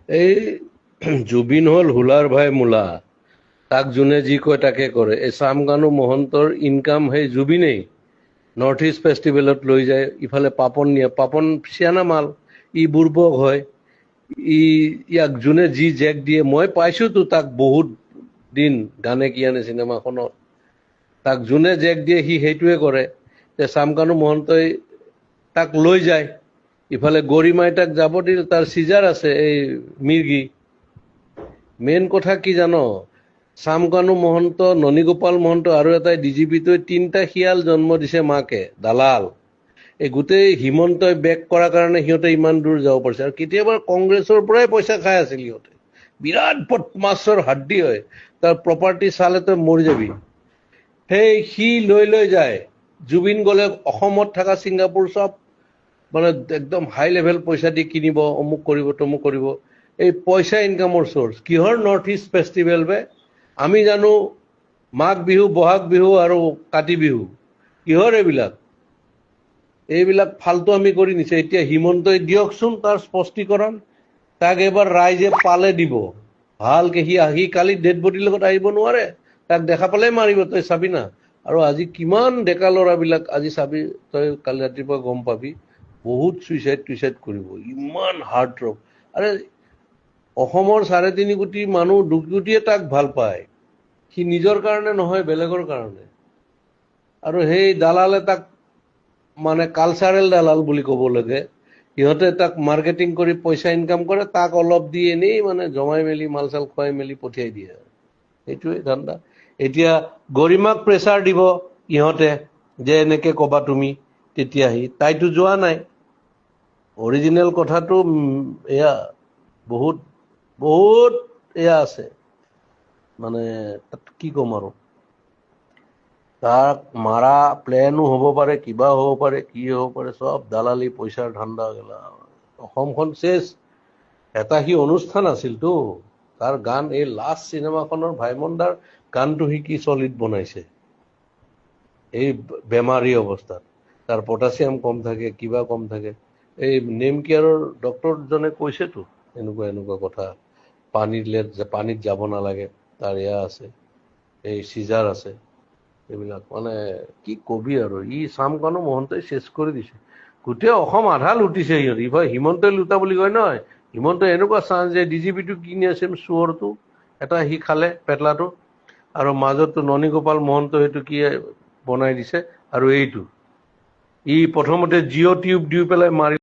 এই জুবিন হল হুলাৰ ভাই মূলা, তাক যোনে যি কয় তাকে কৰে। এই চামকানু মহন্তৰ ইনকাম সেই জুবিনেই নৰ্থ ইষ্ট ফেষ্টিভেলত লৈ যায়, ইফালে পাপন নিয়ে, পাপন চিয়ানা মাল, ই বুৰ্বক হয়, ইয়াক যোনে যি জেক দিয়ে, মই পাইছোতো তাক বহুত দিন গানে কি আনে চিনেমাখনত, তাক যোনে জেক দিয়ে সি সেইটোৱে কৰে। যে চামকানু মহন্তই তাক লৈ যায়, ইফালে গৰিমাই তাক যাব দিল, তাৰ চিজাৰ আছে এই মিৰ্গি। মেইন কথা কি জানো, চামকানু মহন্ত, ননীগোপাল মহন্ত আৰু এটাই ডিজিপিটোৱে 3টা শিয়াল জন্ম দিছে মাকে, দালাল। এই গোটেই হিমন্তই বেক কৰাৰ কাৰণে সিহঁতে ইমান দূৰ যাব পাৰিছে। আৰু কেতিয়াবা কংগ্ৰেছৰ পৰাই পইচা খাই আছিল সিহঁতে, বিৰাট বদমাছৰ হাড্ডি হয়, তাৰ প্ৰপাৰ্টি চালে তই মৰি যাবি। সেই সি লৈ যায়, জুবিন গলে অসমত থকা ছিংগাপুৰ চব মানে একদম হাই লেভেল পইচা দি কিনিব, অমুক কৰিব তমুক কৰিব। এই পইচা ইনকামৰ চ'ৰ্চ কিহৰ নৰ্থ ইষ্ট ফেষ্টিভেল বে? আমি জানো মাঘ বিহু, বহাগ বিহু আৰু কাতি বিহু, কিহৰ এইবিলাক? এইবিলাক ফাল্টু আমি কৰি নিছে। এতিয়া হিমন্তই দিয়কচোন তাৰ স্পষ্টীকৰণ, তাক এবাৰ ৰাইজে পালে দিব ভালকে। সি কালি ডেড বডিৰ লগত আহিব নোৱাৰে, তাক দেখা পালে মাৰিব, তই চাবি না। আৰু আজি কিমান ডেকা ল'ৰাবিলাক, আজি চাবি তই, কালি ৰাতিপুৱা গম পাবি, বহুত চুইচাইড কৰিব, ইমান হাৰ্ট ড্ৰপ। আৰে অসমৰ 3.5 কোটি মানুহ, 2 কোটিয়ে তাক ভাল পায়, সি নিজৰ কাৰণে নহয়, বেলেগৰ কাৰণে। আৰু সেই দালালে তাক মানে কালচাৰেল দালাল বুলি ক'ব লাগে, সিহঁতে তাক মাৰ্কেটিং কৰি পইচা ইনকাম কৰে, তাক অলপ দি এনেই মানে জমাই মেলি মাল চাল খুৱাই মেলি পঠিয়াই দিয়ে। সেইটোৱে ধান্দা। এতিয়া গৰিমাক প্ৰেছাৰ দিব ইহঁতে, যে এনেকে কবা তুমি, তেতিয়া তাইতো যোৱা নাই। অৰিজিনেল কথাটো এয়া বহুত বহুত এয়া আছে, মানে তাত কি ক'ম আৰু। তাক মাৰা প্লেনো হ'ব পাৰে, কিবা হ'ব পাৰে, কি হ'ব পাৰে, চব দালালি পইচাৰ ধান্দা গেলা। অসমখন চেচ। এটা সি অনুষ্ঠান আছিলতো, তাৰ গান, এই লাষ্ট চিনেমাখনৰ ভাইমন দাৰ গানটো সি কি চলিড বনাইছে এই বেমাৰী অৱস্থাত। তাৰ পটাছিয়াম কম থাকে, কিবা কম থাকে। এই নেম কেয়াৰৰ ডক্টৰজনে কৈছেতো এনেকুৱা কথা, পানীত যাব নালাগে, তাৰ এয়া আছে, এই চিজাৰ আছে, এইবিলাক মানে কি কবি আৰু। ই চামকানু মহন্তই চেচ কৰি দিছে গোটেই অসম, আধা লুটিছে সিহঁত। ইফালে হিমন্তই লুটা বুলি কয় নহয়, হিমন্তই এনেকুৱা চান্স যে ডিজিপিটো কিনি আছে চোৰটো এটা, সি খালে পেটলাটো, আৰু মাজতো ননীগোপাল মহন্ত সেইটো কি বনাই দিছে। আৰু এইটো ই প্ৰথমতে জিঅ' টিউব দি পেলাই মাৰি